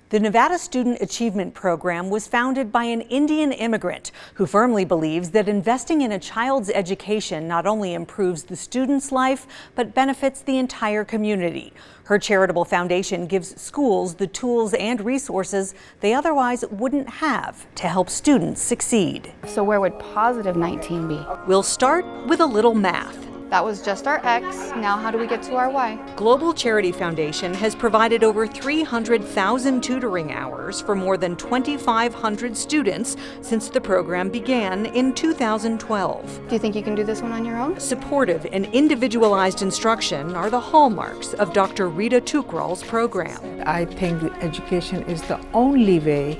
The Nevada Student Achievement Program was founded by an Indian immigrant who firmly believes that investing in a child's education not only improves the student's life, but benefits the entire community. Her charitable foundation gives schools the tools and resources they otherwise wouldn't have to help students succeed. So where would positive 19 be? We'll start with a little math. That was just our X. Now how do we get to our Y? Global Charity Foundation has provided over 300,000 tutoring hours for more than 2,500 students since the program began in 2012. Do you think you can do this one on your own? Supportive and individualized instruction are the hallmarks of Dr. Rita Tukral's program. I think education is the only way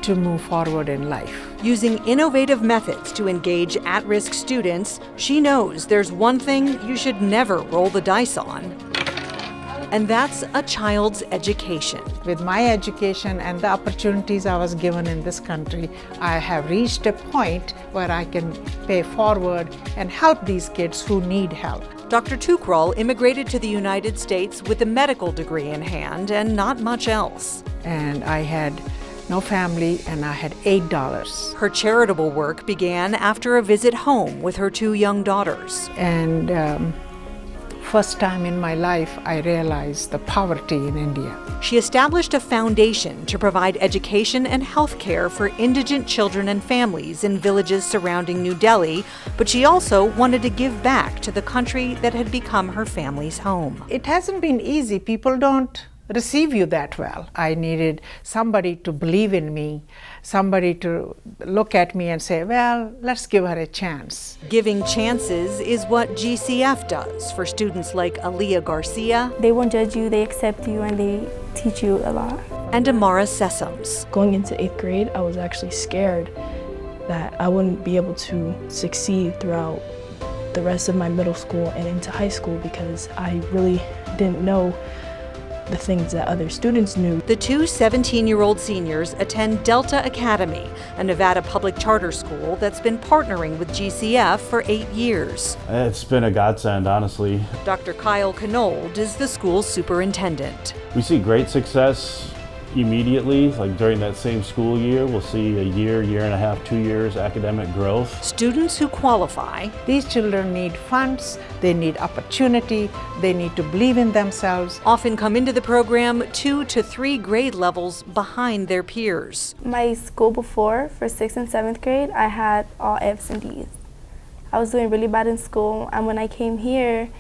to move forward in life. Using innovative methods to engage at-risk students, she knows there's one thing you should never roll the dice on, and that's a child's education. With my education and the opportunities I was given in this country, I have reached a point where I can pay forward and help these kids who need help. Dr. Tukral immigrated to the United States with a medical degree in hand and not much else. And I had no family, and I had $8. Her charitable work began after a visit home with her 2 young daughters. And first time in my life, I realized the poverty in India. She established a foundation to provide education and health care for indigent children and families in villages surrounding New Delhi, but she also wanted to give back to the country that had become her family's home. It hasn't been easy. People don't receive you that well. I needed somebody to believe in me, somebody to look at me and say, well, let's give her a chance. Giving chances is what GCF does for students like Aaliyah Garcia. They won't judge you, they accept you, and they teach you a lot. And Amara Sessoms. Going into 8th grade, I was actually scared that I wouldn't be able to succeed throughout the rest of my middle school and into high school because I really didn't know the things that other students knew. The 2 17-year-old seniors attend Delta Academy, a Nevada public charter school that's been partnering with GCF for 8 years. It's been a godsend, honestly. Dr. Kyle Knold is the school's superintendent. We see great success immediately, like during that same school year. We'll see a year and a half, 2 years academic growth. Students who qualify. These children need funds, they need opportunity, they need to believe in themselves. Often come into the program 2 to 3 grade levels behind their peers. My school before, for 6th and 7th grade, I had all F's and D's. I was doing really bad in school, and when I came here,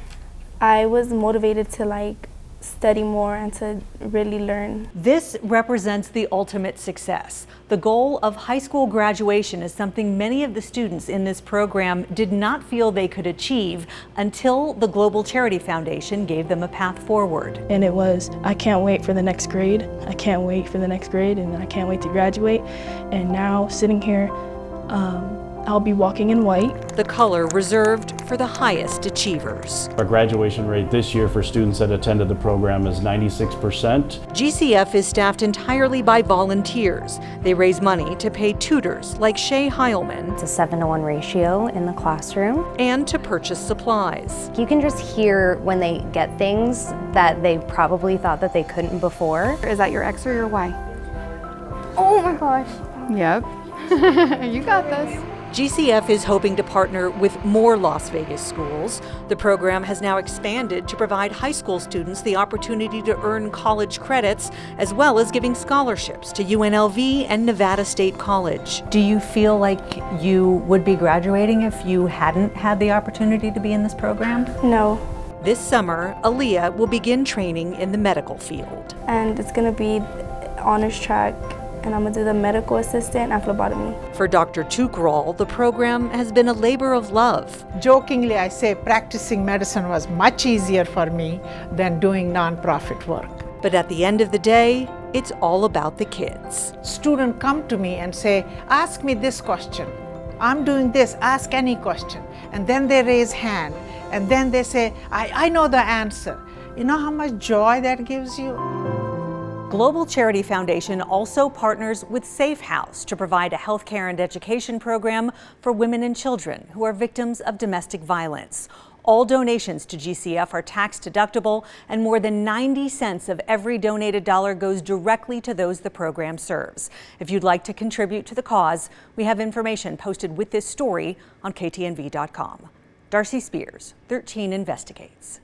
I was motivated to study more and to really learn. This represents the ultimate success. The goal of high school graduation is something many of the students in this program did not feel they could achieve until the Global Charity Foundation gave them a path forward. And it was, I can't wait for the next grade, I can't wait for the next grade, and I can't wait to graduate. And now sitting here, I'll be walking in white. The color reserved for the highest achievers. Our graduation rate this year for students that attended the program is 96%. GCF is staffed entirely by volunteers. They raise money to pay tutors like Shay Heilman. It's a 7-to-1 ratio in the classroom. And to purchase supplies. You can just hear when they get things that they probably thought that they couldn't before. Is that your X or your Y? Oh my gosh. Yep. You got this. GCF is hoping to partner with more Las Vegas schools. The program has now expanded to provide high school students the opportunity to earn college credits, as well as giving scholarships to UNLV and Nevada State College. Do you feel like you would be graduating if you hadn't had the opportunity to be in this program? No. This summer, Aaliyah will begin training in the medical field. And it's gonna be honors track, and I'm gonna do the medical assistant and phlebotomy. For Dr. Tukral, the program has been a labor of love. Jokingly, I say practicing medicine was much easier for me than doing nonprofit work. But at the end of the day, it's all about the kids. Students come to me and say, ask me this question. I'm doing this, ask any question. And then they raise hand, and then they say, I know the answer. You know how much joy that gives you? Global Charity Foundation also partners with Safe House to provide a healthcare and education program for women and children who are victims of domestic violence. All donations to GCF are tax deductible, and more than 90 cents of every donated dollar goes directly to those the program serves. If you'd like to contribute to the cause, we have information posted with this story on KTNV.com. Darcy Spears, 13 Investigates.